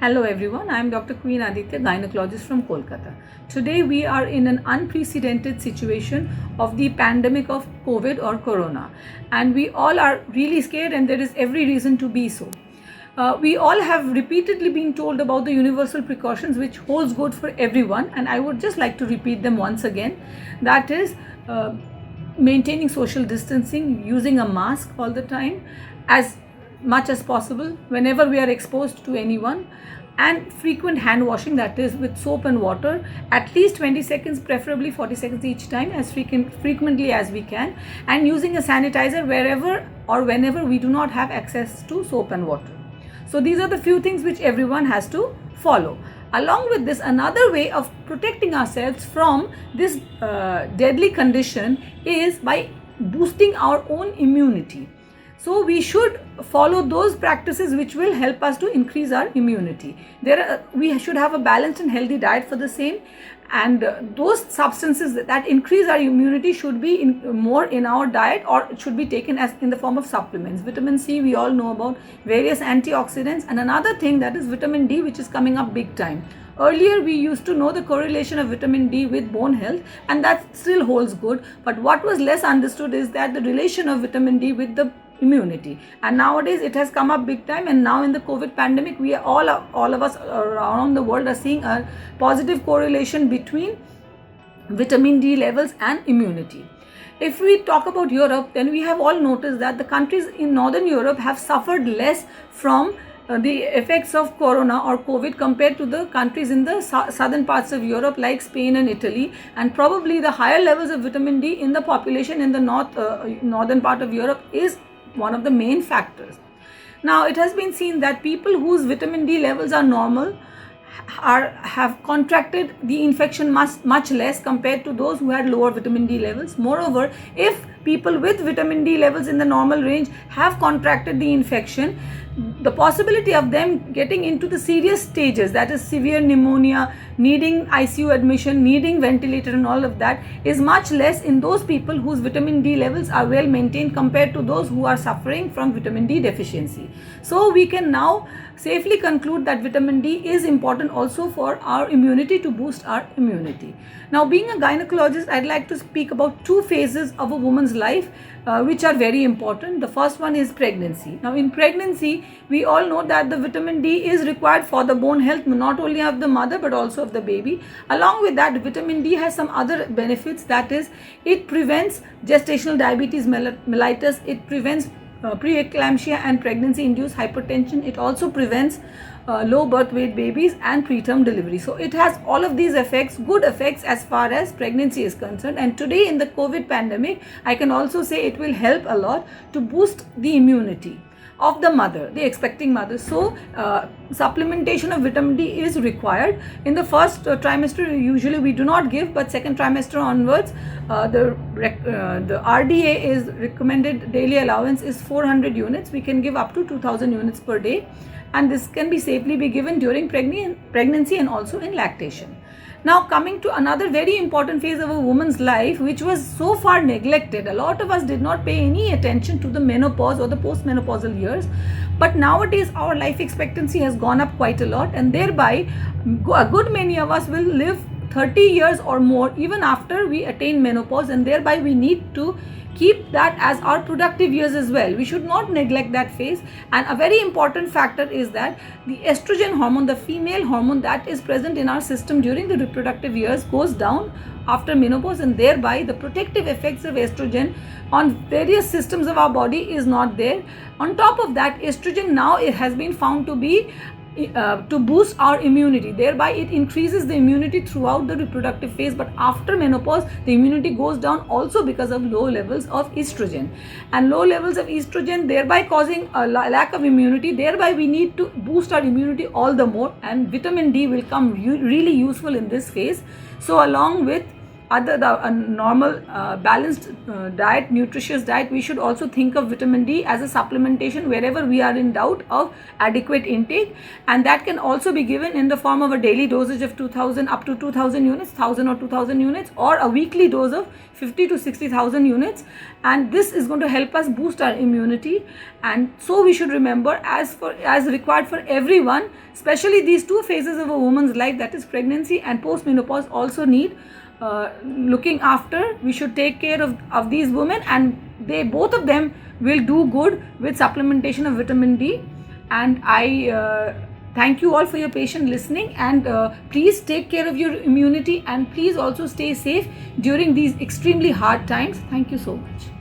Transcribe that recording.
Hello everyone, I am Dr. Queen Aditya, gynecologist from Kolkata. Today we are in an unprecedented situation of the pandemic of COVID or Corona, and we all are really scared, and there is every reason to be so. We all have repeatedly been told about the universal precautions which holds good for everyone, and I would just like to repeat them once again. That is maintaining social distancing, using a mask all the time, as much as possible whenever we are exposed to anyone, and frequent hand washing, that is with soap and water, at least 20 seconds, preferably 40 seconds each time, as frequently as we can, and using a sanitizer wherever or whenever we do not have access to soap and water. So these are the few things which everyone has to follow. Along with this, another way of protecting ourselves from this deadly condition is by boosting our own immunity. So we should follow those practices which will help us to increase our immunity. We should have a balanced and healthy diet for the same, and those substances that increase our immunity should be more in our diet, or it should be taken as in the form of supplements. Vitamin C, we all know about, various antioxidants, and another thing, that is vitamin D, which is coming up big time. Earlier, we used to know the correlation of vitamin D with bone health, and that still holds good. But what was less understood is that the relation of vitamin D with the immunity, and nowadays it has come up big time. And now in the COVID pandemic, we are all of us around the world are seeing a positive correlation between vitamin D levels and immunity. If we talk about Europe, then we have all noticed that the countries in Northern Europe have suffered less from the effects of Corona or COVID compared to the countries in the southern parts of Europe like Spain and Italy, and probably the higher levels of vitamin D in the population in the northern part of Europe is one of the main factors. Now, it has been seen that people whose vitamin D levels are normal have contracted the infection much less compared to those who had lower vitamin D levels. Moreover, if people with vitamin D levels in the normal range have contracted the infection, the possibility of them getting into the serious stages, that is severe pneumonia, needing ICU admission, needing ventilator and all of that, is much less in those people whose vitamin D levels are well maintained compared to those who are suffering from vitamin D deficiency. So we can now safely conclude that vitamin D is important also for our immunity, to boost our immunity. Now, being a gynecologist, I'd like to speak about two phases of a woman's life which are very important. The first one is pregnancy. Now, in pregnancy, we all know that the vitamin D is required for the bone health, not only of the mother but also of the baby. Along with that, vitamin D has some other benefits, that is, it prevents gestational diabetes mellitus, it prevents preeclampsia and pregnancy-induced hypertension. It also prevents low birth weight babies and preterm delivery. So it has all of these effects, good effects as far as pregnancy is concerned. And today in the COVID pandemic, I can also say it will help a lot to boost the immunity of the mother, the expecting mother. So supplementation of vitamin D is required. In the first trimester, usually we do not give, but second trimester onwards, the RDA is recommended daily allowance is 400 units. We can give up to 2000 units per day, and this can be safely be given during pregnancy and also in lactation. Now, coming to another very important phase of a woman's life, which was so far neglected. A lot of us did not pay any attention to the menopause or the postmenopausal years, but nowadays our life expectancy has gone up quite a lot, and thereby a good many of us will live 30 years or more even after we attain menopause, and thereby we need to keep that as our productive years as well. We should not neglect that phase. And a very important factor is that the estrogen hormone, the female hormone that is present in our system during the reproductive years, goes down after menopause, and thereby the protective effects of estrogen on various systems of our body is not there. On top of that, estrogen now it has been found to be to boost our immunity, thereby it increases the immunity throughout the reproductive phase. But after menopause, the immunity goes down also because of low levels of estrogen, and low levels of estrogen thereby causing a lack of immunity. Thereby we need to boost our immunity all the more, and vitamin D will come really useful in this phase. So along with a normal balanced diet, nutritious diet, we should also think of vitamin D as a supplementation wherever we are in doubt of adequate intake, and that can also be given in the form of a daily dosage of 2000 up to 2000 units, 1000 or 2000 units, or a weekly dose of 50 to 60,000 units, and this is going to help us boost our immunity. And so we should remember, as required for everyone, especially these two phases of a woman's life, that is pregnancy and postmenopause, also need looking after. We should take care of these women, and both of them will do good with supplementation of vitamin D. And I thank you all for your patient listening, and please take care of your immunity, and please also stay safe during these extremely hard times. Thank you so much.